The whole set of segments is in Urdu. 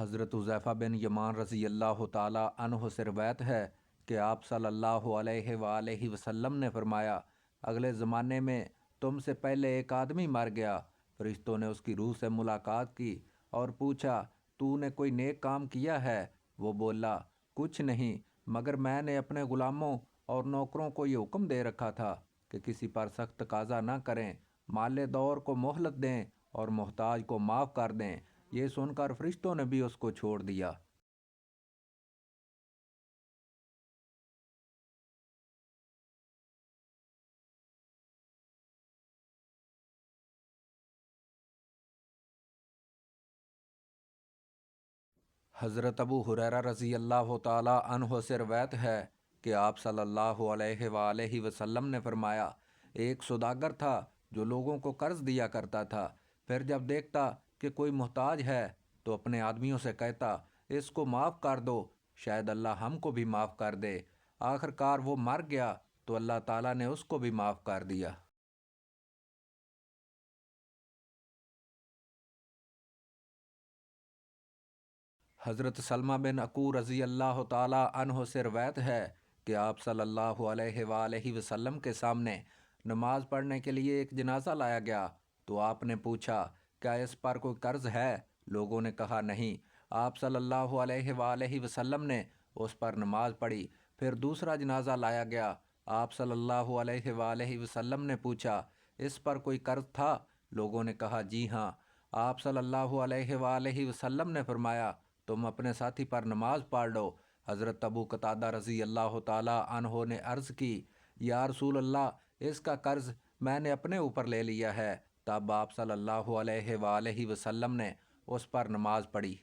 حضرت حذیفہ بن یمان رضی اللہ تعالی عنہ سے روایت ہے کہ آپ صلی اللہ علیہ وآلہ وسلم نے فرمایا، اگلے زمانے میں تم سے پہلے ایک آدمی مر گیا۔ فرشتوں نے اس کی روح سے ملاقات کی اور پوچھا، تو نے کوئی نیک کام کیا ہے؟ وہ بولا، کچھ نہیں، مگر میں نے اپنے غلاموں اور نوکروں کو یہ حکم دے رکھا تھا کہ کسی پر سخت تقاضا نہ کریں، مال دور کو مہلت دیں اور محتاج کو معاف کر دیں۔ یہ سن کر فرشتوں نے بھی اس کو چھوڑ دیا۔ حضرت ابو ہریرہ رضی اللہ تعالی عنہ سے روایت ہے کہ آپ صلی اللہ علیہ وآلہ وسلم نے فرمایا، ایک سوداگر تھا جو لوگوں کو قرض دیا کرتا تھا۔ پھر جب دیکھتا کہ کوئی محتاج ہے تو اپنے آدمیوں سے کہتا، اس کو معاف کر دو، شاید اللہ ہم کو بھی معاف کر دے۔ آخر کار وہ مر گیا تو اللہ تعالیٰ نے اس کو بھی معاف کر دیا۔ حضرت سلمہ بن عقور رضی اللہ تعالی عنہ سے روایت ہے کہ آپ صلی اللہ علیہ وآلہ وسلم کے سامنے نماز پڑھنے کے لیے ایک جنازہ لایا گیا تو آپ نے پوچھا، کیا اس پر کوئی قرض ہے؟ لوگوں نے کہا نہیں۔ آپ صلی اللہ علیہ وآلہ وسلم نے اس پر نماز پڑھی۔ پھر دوسرا جنازہ لایا گیا۔ آپ صلی اللہ علیہ وآلہ وسلم نے پوچھا، اس پر کوئی قرض تھا؟ لوگوں نے کہا جی ہاں۔ آپ صلی اللہ علیہ وآلہ وسلم نے فرمایا، تم اپنے ساتھی پر نماز پڑھ لو۔ حضرت ابو قتادہ رضی اللہ تعالی عنہ نے عرض کی، یا رسول اللہ، اس کا قرض میں نے اپنے اوپر لے لیا ہے۔ تب آپ صلی اللہ علیہ وآلہ وسلم نے اس پر نماز پڑھی۔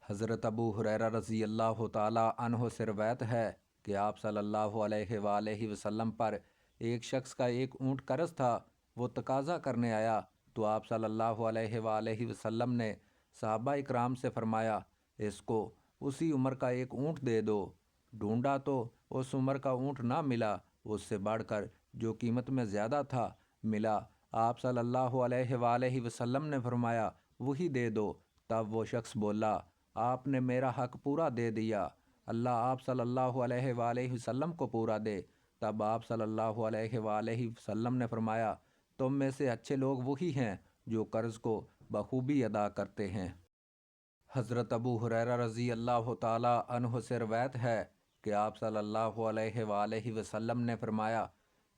حضرت ابو ہریرہ رضی اللہ تعالی عنہ سے روایت ہے کہ آپ صلی اللہ علیہ وآلہ وسلم پر ایک شخص کا ایک اونٹ قرض تھا۔ وہ تقاضا کرنے آیا تو آپ صلی اللہ علیہ وآلہ وسلم نے صحابہ اکرام سے فرمایا، اس کو اسی عمر کا ایک اونٹ دے دو۔ ڈھونڈا تو اس عمر کا اونٹ نہ ملا، اس سے بڑھ کر جو قیمت میں زیادہ تھا ملا۔ آپ صلی اللہ علیہ وآلہ وسلم نے فرمایا، وہی دے دو۔ تب وہ شخص بولا، آپ نے میرا حق پورا دے دیا، اللہ آپ صلی اللہ علیہ وآلہ وسلم کو پورا دے۔ تب آپ صلی اللہ علیہ وآلہ وسلم نے فرمایا، تم میں سے اچھے لوگ وہی ہیں جو قرض کو بخوبی ادا کرتے ہیں۔ حضرت ابو ہریرہ رضی اللہ تعالی عنہ سے روایت ہے کہ آپ صلی اللہ علیہ وآلہ وسلم نے فرمایا،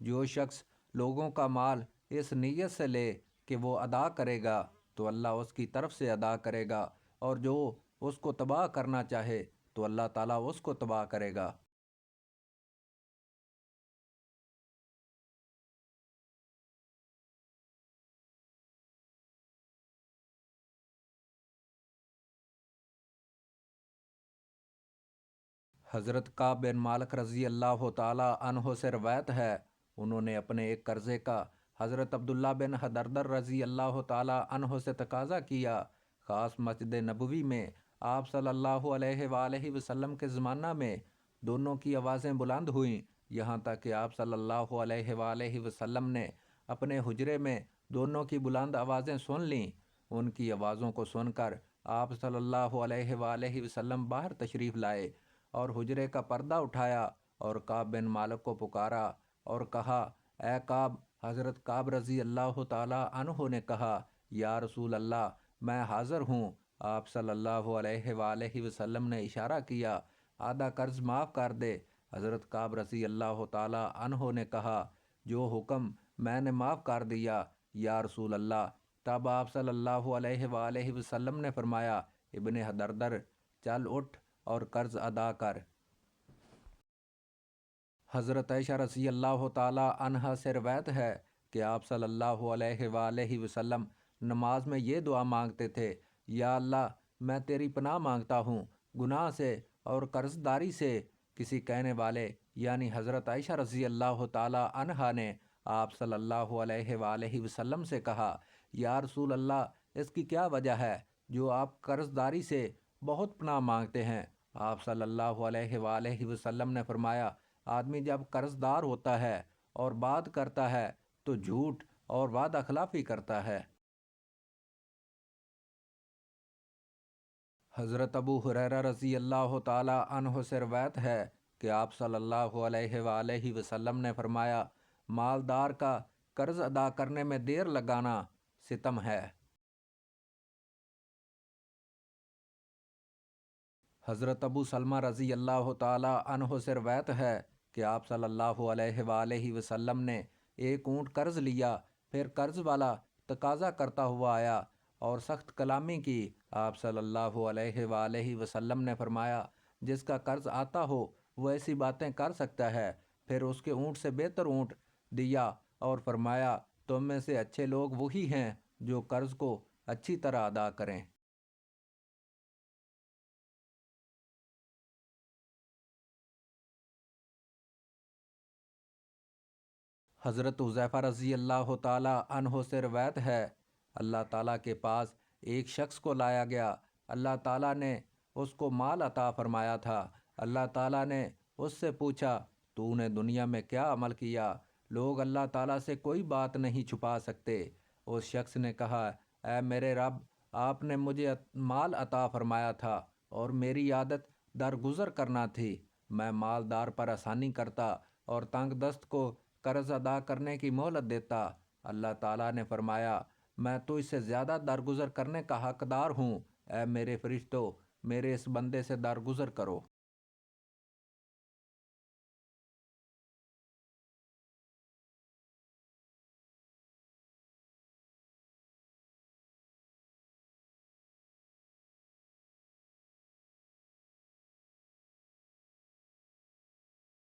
جو شخص لوگوں کا مال اس نیت سے لے کہ وہ ادا کرے گا تو اللہ اس کی طرف سے ادا کرے گا، اور جو اس کو تباہ کرنا چاہے تو اللہ تعالیٰ اس کو تباہ کرے گا۔ حضرت کعب بن مالک رضی اللہ تعالی عنہ سے روایت ہے، انہوں نے اپنے ایک قرضے کا حضرت عبداللہ بن حدردر رضی اللہ تعالی عنہ سے تقاضا کیا۔ خاص مسجد نبوی میں آپ صلی اللہ علیہ وآلہ وسلم کے زمانہ میں دونوں کی آوازیں بلند ہوئیں، یہاں تک کہ آپ صلی اللہ علیہ وآلہ وسلم نے اپنے حجرے میں دونوں کی بلند آوازیں سن لیں۔ ان کی آوازوں کو سن کر آپ صلی اللہ علیہ وآلہ وسلم باہر تشریف لائے اور حجرے کا پردہ اٹھایا اور کعب بن مالک کو پکارا اور کہا، اے کعب۔ حضرت کعب رضی اللہ تعالی عنہ نے کہا، یا رسول اللہ، میں حاضر ہوں۔ آپ صلی اللہ علیہ وآلہ وسلم نے اشارہ کیا، آدھا قرض معاف کر دے۔ حضرت کعب رضی اللہ تعالی عنہ نے کہا، جو حکم میں نے معاف کر دیا یا رسول اللہ۔ تب آپ صلی اللہ علیہ وآلہ وسلم نے فرمایا، ابن حدردر، چل اٹھ اور قرض ادا کر۔ حضرت عائشہ رضی اللہ تعالی عنہا سے روایت ہے کہ آپ صلی اللہ علیہ وآلہ وسلم نماز میں یہ دعا مانگتے تھے، یا اللہ، میں تیری پناہ مانگتا ہوں گناہ سے اور قرض داری سے۔ کسی کہنے والے یعنی حضرت عائشہ رضی اللہ تعالی عنہا نے آپ صلی اللہ علیہ وآلہ وسلم سے کہا، یا رسول اللہ، اس کی کیا وجہ ہے جو آپ قرض داری سے بہت پناہ مانگتے ہیں؟ آپ صلی اللہ علیہ وآلہ وسلم نے فرمایا، آدمی جب قرض دار ہوتا ہے اور بات کرتا ہے تو جھوٹ اور وعدہ خلافی کرتا ہے۔ حضرت ابو ہریرہ رضی اللہ تعالی عنہ سے روایت ہے کہ آپ صلی اللہ علیہ وآلہ وسلم نے فرمایا، مالدار کا قرض ادا کرنے میں دیر لگانا ستم ہے۔ حضرت ابو سلمہ رضی اللہ تعالی عنہ سے روایت ہے کہ آپ صلی اللہ علیہ وآلہ وسلم نے ایک اونٹ قرض لیا، پھر قرض والا تقاضا کرتا ہوا آیا اور سخت کلامی کی۔ آپ صلی اللہ علیہ وآلہ وسلم نے فرمایا، جس کا قرض آتا ہو وہ ایسی باتیں کر سکتا ہے۔ پھر اس کے اونٹ سے بہتر اونٹ دیا اور فرمایا، تم میں سے اچھے لوگ وہی ہیں جو قرض کو اچھی طرح ادا کریں۔ حضرت حذیفہ رضی اللہ تعالی عنہ سے روایت ہے، اللہ تعالیٰ کے پاس ایک شخص کو لایا گیا۔ اللہ تعالیٰ نے اس کو مال عطا فرمایا تھا۔ اللہ تعالیٰ نے اس سے پوچھا، تو نے دنیا میں کیا عمل کیا؟ لوگ اللہ تعالیٰ سے کوئی بات نہیں چھپا سکتے۔ اس شخص نے کہا، اے میرے رب، آپ نے مجھے مال عطا فرمایا تھا اور میری عادت درگزر کرنا تھی۔ میں مالدار پر آسانی کرتا اور تنگ دست کو قرض ادا کرنے کی مہلت دیتا۔ اللہ تعالیٰ نے فرمایا، میں تو اس سے زیادہ درگزر کرنے کا حقدار ہوں۔ اے میرے فرشتوں، میرے اس بندے سے درگزر کرو۔